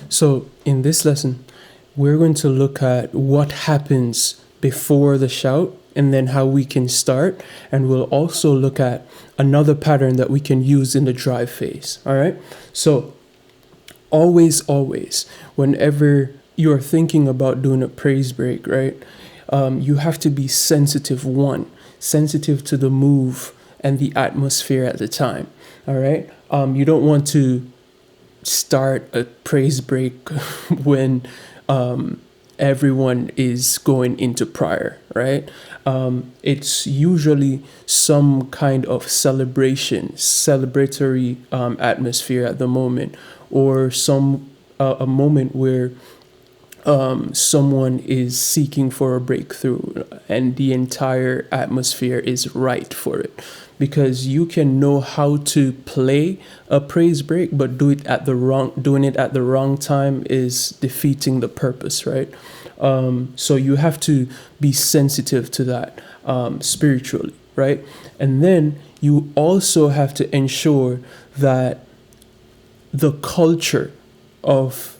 So, in this lesson, we're going to look at what happens before the shout and then how we can start. And we'll also look at another pattern that we can use in the drive phase. All right. So, always, whenever you're thinking about doing a praise break, right, you have to be sensitive, sensitive to the move and the atmosphere at the time. All right. You don't want to start a praise break when everyone is going into prayer, right? It's usually some kind of celebratory atmosphere at the moment, or some a moment where someone is seeking for a breakthrough and the entire atmosphere is right for it, because you can know how to play a praise break, but doing it at the wrong time is defeating the purpose, right? So you have to be sensitive to that spiritually, right? And then you also have to ensure that the culture of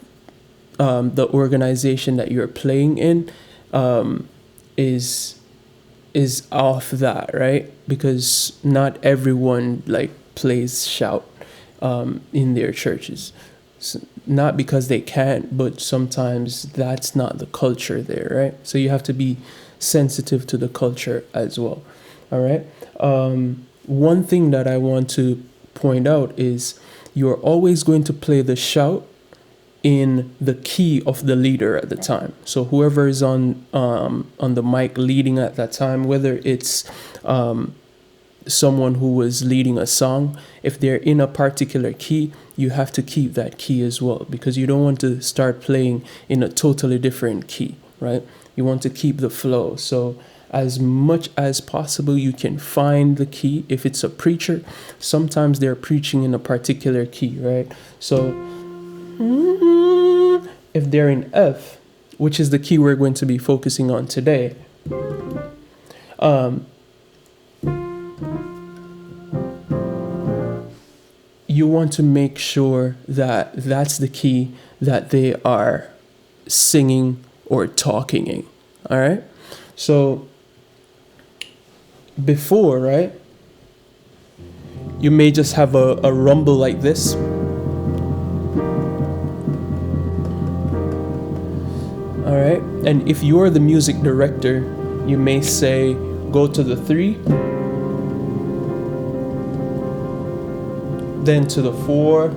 the organization that you're playing in is off that, right? Because not everyone like plays shout in their churches. Not because they can't, but sometimes that's not the culture there, right? So you have to be sensitive to the culture as well. All right. One thing that I want to point out is you're always going to play the shout in the key of the leader at the time. So whoever is on the mic leading at that time, whether it's someone who was leading a song, if they're in a particular key, you have to keep that key as well, because you don't want to start playing in a totally different key, right? You want to keep the flow. So as much as possible, you can find the key. If it's a preacher, sometimes they're preaching in a particular key, right? So if they're in F, which is the key we're going to be focusing on today, you want to make sure that that's the key that they are singing or talking in. All right. So before, right, you may just have a rumble like this. All right. And if you're the music director, you may say, go to the 3, then to the 4,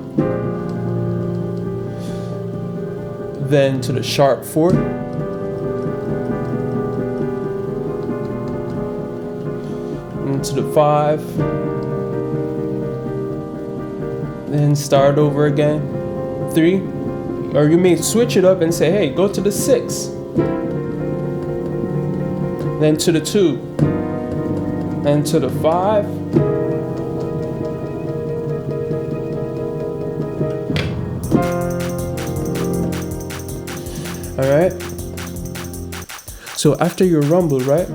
then to the sharp 4, and to the 5, then start over again, 3, or you may switch it up and say, hey, go to the 6, then to the 2, and to the 5, all right. So after your rumble, right,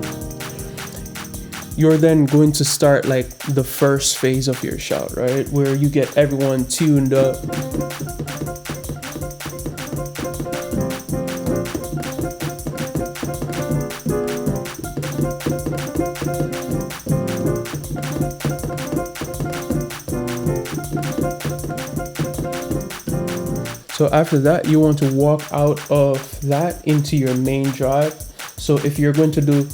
you're then going to start like the first phase of your shout, right, where you get everyone tuned up. So after that, you want to walk out of that into your main drive. So if you're going to do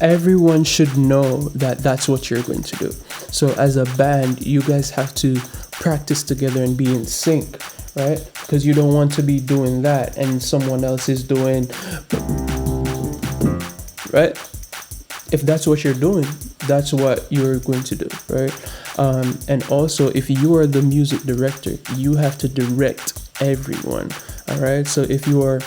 everyone should know that that's what you're going to do. So as a band, you guys have to practice together and be in sync, right? Because you don't want to be doing that and someone else is doing, right? If that's what you're doing, that's what you're going to do, right? And also, if you are the music director, you have to direct everyone, all right? So if you are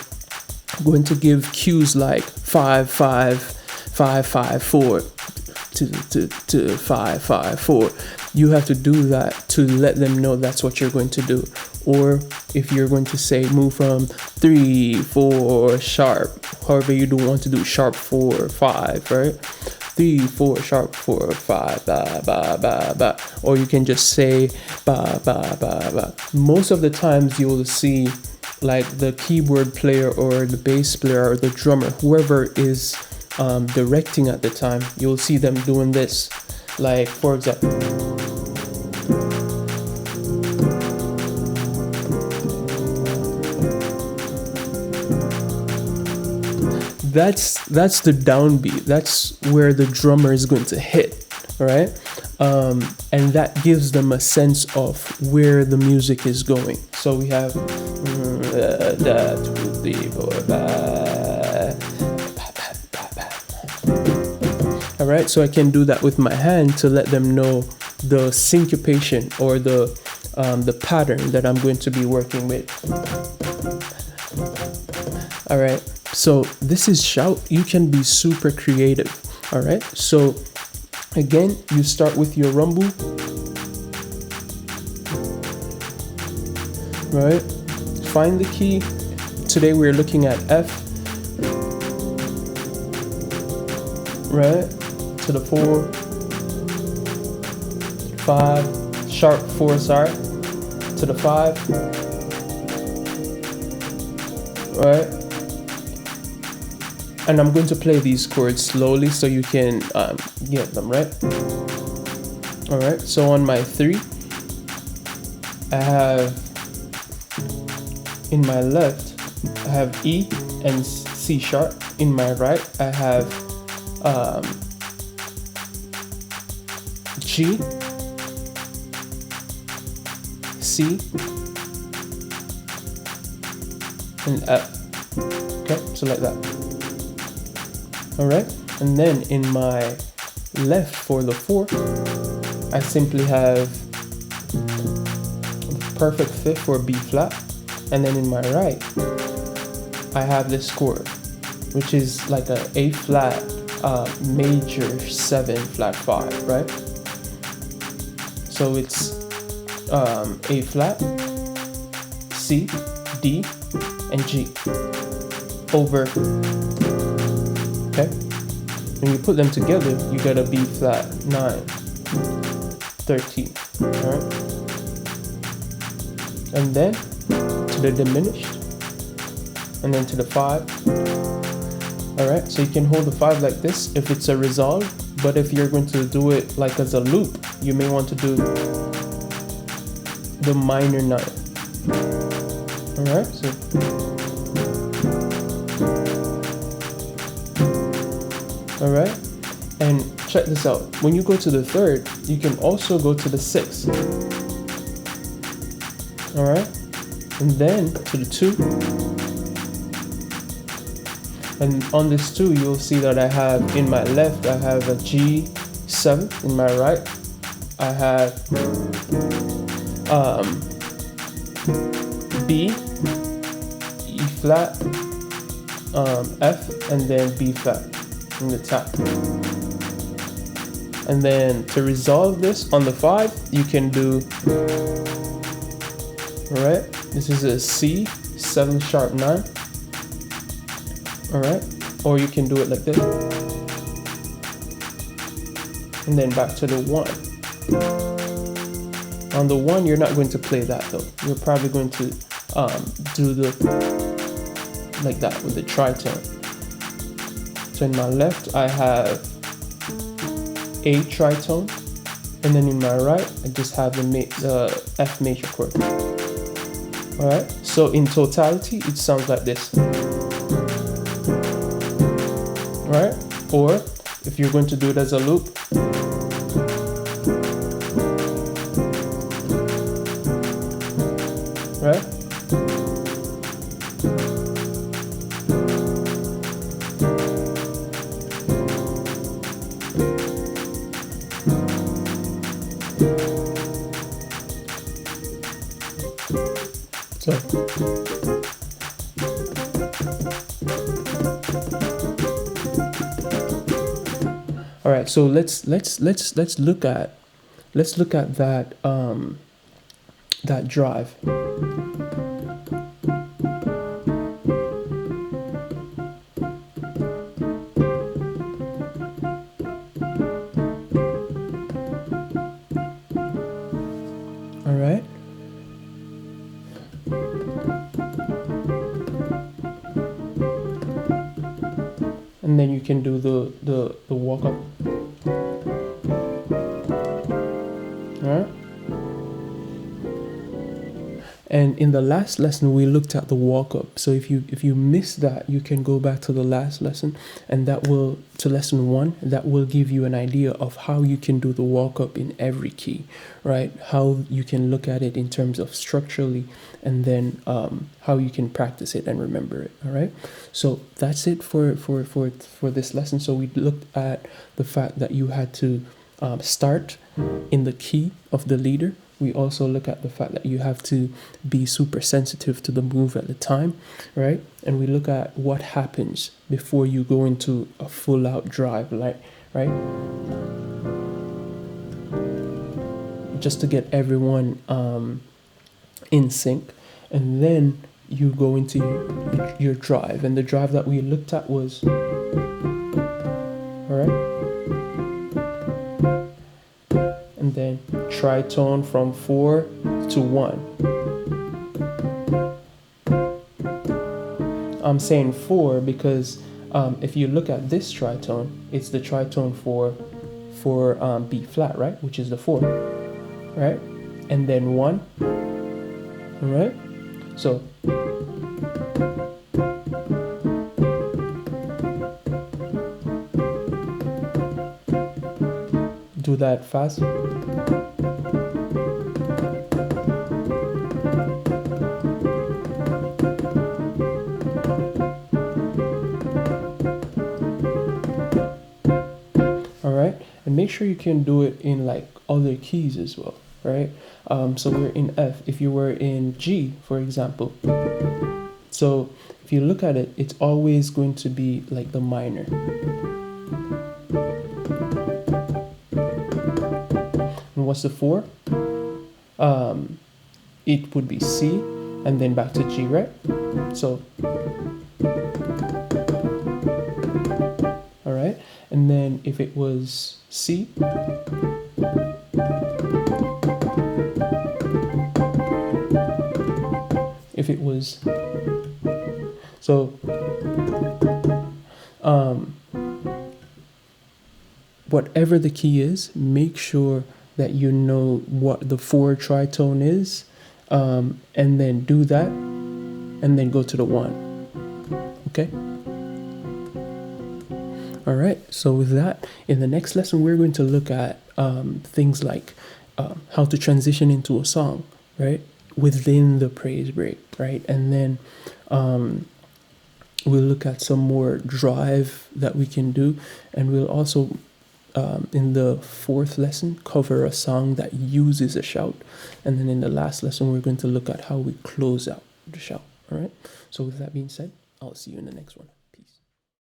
going to give cues like 5, 5, 5, 5, 4 to 5, 5, 4, you have to do that to let them know that's what you're going to do. Or if you're going to say move from 3, 4 sharp, however you do want to do sharp 4, 5, right? 3, 4, sharp 4, 5, ba ba ba ba, or you can just say ba ba ba ba. Most of the times you will see like the keyboard player or the bass player or the drummer, whoever is directing at the time, you'll see them doing this. Like for example, that's the downbeat. That's where the drummer is going to hit, right? And that gives them a sense of where the music is going. So we have that would be all right. So I can do that with my hand to let them know the syncopation or the pattern that I'm going to be working with. All right. So this is shout. You can be super creative. All right. So again, you start with your rumble. Right. Find the key. Today we're looking at F. Right. To the 4, 5, sharp 4, sorry. To the 5. Right. And I'm going to play these chords slowly so you can get them, right? All right, so on my 3, I have, in my left, I have E and C sharp. In my right, I have G, C, and F. Okay, so like that. All right, and then in my left for the 4, I simply have perfect 5th or B flat, and then in my right, I have this chord, which is like a A flat major 7 flat 5, right? So it's A flat, C, D, and G over. Okay, when you put them together, you get a B flat 9, 13, all right? And then to the diminished, and then to the 5, all right? So you can hold the 5 like this if it's a resolve, but if you're going to do it like as a loop, you may want to do the minor 9, all right? So all right, and check this out. When you go to the 3rd, you can also go to the 6th. All right, and then to the 2. And on this 2, you'll see that I have in my left, I have a G7. In my right, I have B, E flat, F, and then B flat in the top. And then to resolve this on the 5, you can do, all right, this is a C, 7 sharp 9, all right, or you can do it like this, and then back to the 1. On the 1, you're not going to play that though. You're probably going to do the like that with the tritone. So in my left, I have A tritone, and then in my right, I just have the F major chord. All right, so in totality, it sounds like this. All right, or if you're going to do it as a loop, right? So all right, so let's look at that that drive. and then you can do the walk up. All right. And in the last lesson, we looked at the walk up. So if you missed that, you can go back to the last lesson, and that will, to lesson 1, that will give you an idea of how you can do the walk up in every key, right? How you can look at it in terms of structurally, and then how you can practice it and remember it. All right. So that's it for this lesson. So we looked at the fact that you had to start in the key of the leader. We also look at the fact that you have to be super sensitive to the move at the time, right? And we look at what happens before you go into a full out drive, like, right? Just to get everyone in sync. And then you go into your drive. And the drive that we looked at was, all right? And then tritone from 4 to 1. I'm saying 4 because if you look at this tritone, it's the tritone for B flat, right? Which is the 4, right? And then 1, all right? So do that fast. All right, and make sure you can do it in like other keys as well, right? So we're in F. If you were in G, for example, so if you look at it, it's always going to be like the minor. And what's the 4? It would be C, and then back to G, right? So, all right, and then if it was C, if it was, so, whatever the key is, make sure that you know what the 4 tritone is, and then do that, and then go to the 1. Okay? All right, so with that, in the next lesson, we're going to look at things like how to transition into a song, right? Within the praise break, right? And then we'll look at some more drive that we can do, and we'll also in the 4th lesson cover a song that uses a shout, and then in the last lesson we're going to look at how we close out the shout. All right, so with that being said, I'll see you in the next one.